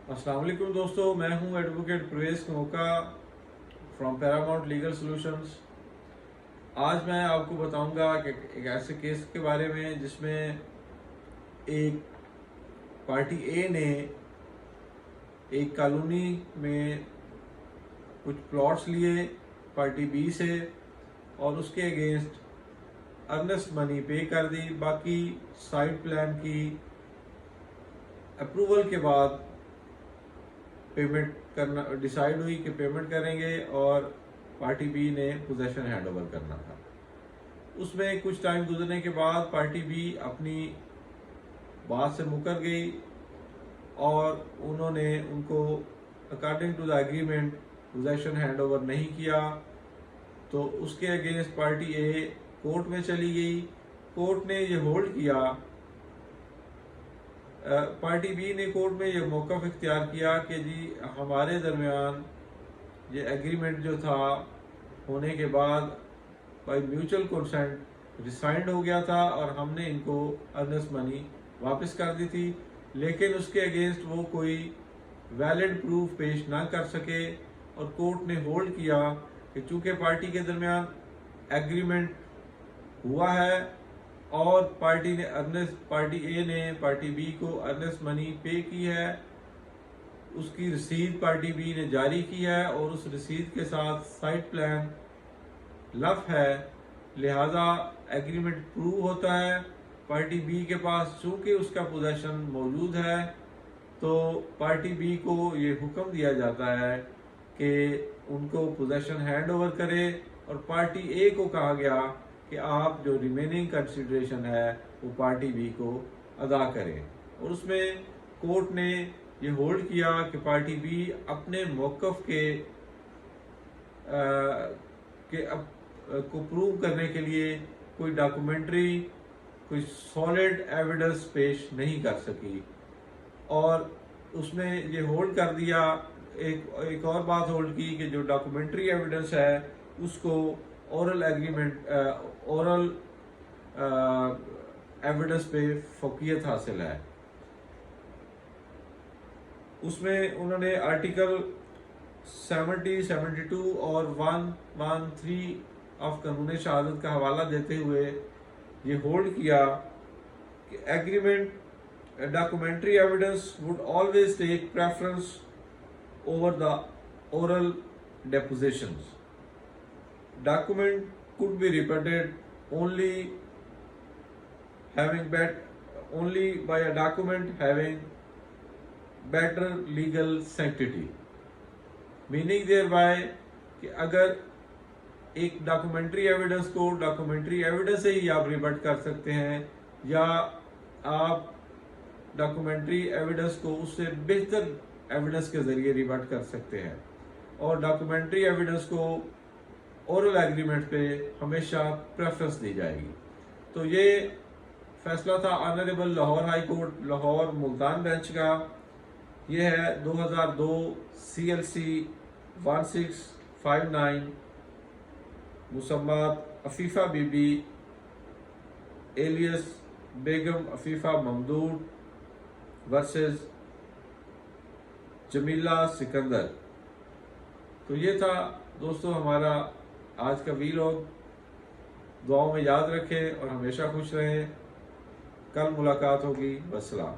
अस्सलाम वालेकुम दोस्तों, मैं हूं एडवोकेट प्रवेश कनोका फ्रॉम पैरामाउंट लीगल सॉल्यूशंस। आज मैं आपको बताऊंगा कि एक ऐसे केस के बारे में जिसमें एक पार्टी ए ने एक कॉलोनी में कुछ प्लॉट्स लिए पार्टी बी से और उसके अगेंस्ट अर्नेस्ट मनी पे कर दी। बाकी साइट प्लान की अप्रूवल के बाद पेमेंट करना डिसाइड हुई कि पेमेंट करेंगे और पार्टी बी ने पोजेशन हैंडओवर करना था। उसमें कुछ टाइम गुजरने के बाद पार्टी बी अपनी बात से मुकर गई और उन्होंने उनको according to the agreement possession handover नहीं किया। तो उसके अगेंस्ट पार्टी ए कोर्ट में चली गई। कोर्ट ने ये होल्ड किया, पार्टी बी ने कोर्ट में ये मौक़िफ़ इख्तियार किया कि जी हमारे दरमियान ये एग्रीमेंट जो था होने के बाद बाय म्यूचुअल कंसेंट रिसाइंड हो गया था और हमने इनको अर्नेस्ट मनी वापस कर दी थी, लेकिन उसके अगेंस्ट वो कोई वैलिड प्रूफ पेश ना कर सके। और कोर्ट ने होल्ड किया कि चूंकि पार्टी के दरमियान एग्रीमेंट हुआ है और पार्टी ए ने पार्टी बी को अर्नेस्ट मनी पे की है, उसकी रसीद पार्टी बी ने जारी की है और उस रसीद के साथ साइट प्लान लफ है, लिहाजा एग्रीमेंट प्रूव होता है। पार्टी बी के पास चूंकि उसका पोजेशन मौजूद है तो पार्टी बी को ये हुक्म दिया जाता है कि उनको पोजेशन हैंड ओवर करे और पार्टी ए को कहा गया कि आप जो रिमेनिंग कंसिडरेशन है वो पार्टी बी को अदा करें। और उसमें कोर्ट ने ये होल्ड किया कि पार्टी बी अपने मौक़िफ़ को प्रूव करने के लिए कोई डॉक्यूमेंट्री, कोई सॉलिड एविडेंस पेश नहीं कर सकी। और उसने ये होल्ड कर दिया, एक और बात होल्ड की कि जो डॉक्यूमेंट्री एविडेंस है उसको ओरल एविडेंस पे फौकियत हासिल है। उसमें उन्होंने आर्टिकल 70, 72 और 113 ऑफ कानून शहादत का हवाला देते हुए ये होल्ड किया कि agreement documentary evidence would always take preference over the oral depositions. Document could be repeated only by a document having better legal sanctity. Meaning thereby कि अगर एक डॉक्यूमेंट्री एविडेंस को डॉक्यूमेंट्री एविडेंस से ही आप रिबट कर सकते हैं या आप डॉक्यूमेंट्री एविडेंस को उससे बेहतर एविडेंस के जरिए रिबट कर सकते हैं और डॉक्यूमेंट्री एविडेंस को ओरल एग्रीमेंट पे हमेशा प्रेफरेंस दी जाएगी। तो ये फैसला था honourable Lahore high court Lahore Multan bench का। ये है 2002 CLC 1659 मुसम्मात अफीफा बीबी एलियस बेगम अफीफा ममदूद वर्सेस जमीला सिकंदर। तो ये था दोस्तों हमारा आज का वीलॉग। दुआओं में याद रखें और हमेशा खुश रहें। कल मुलाकात होगी। वस्सलाम।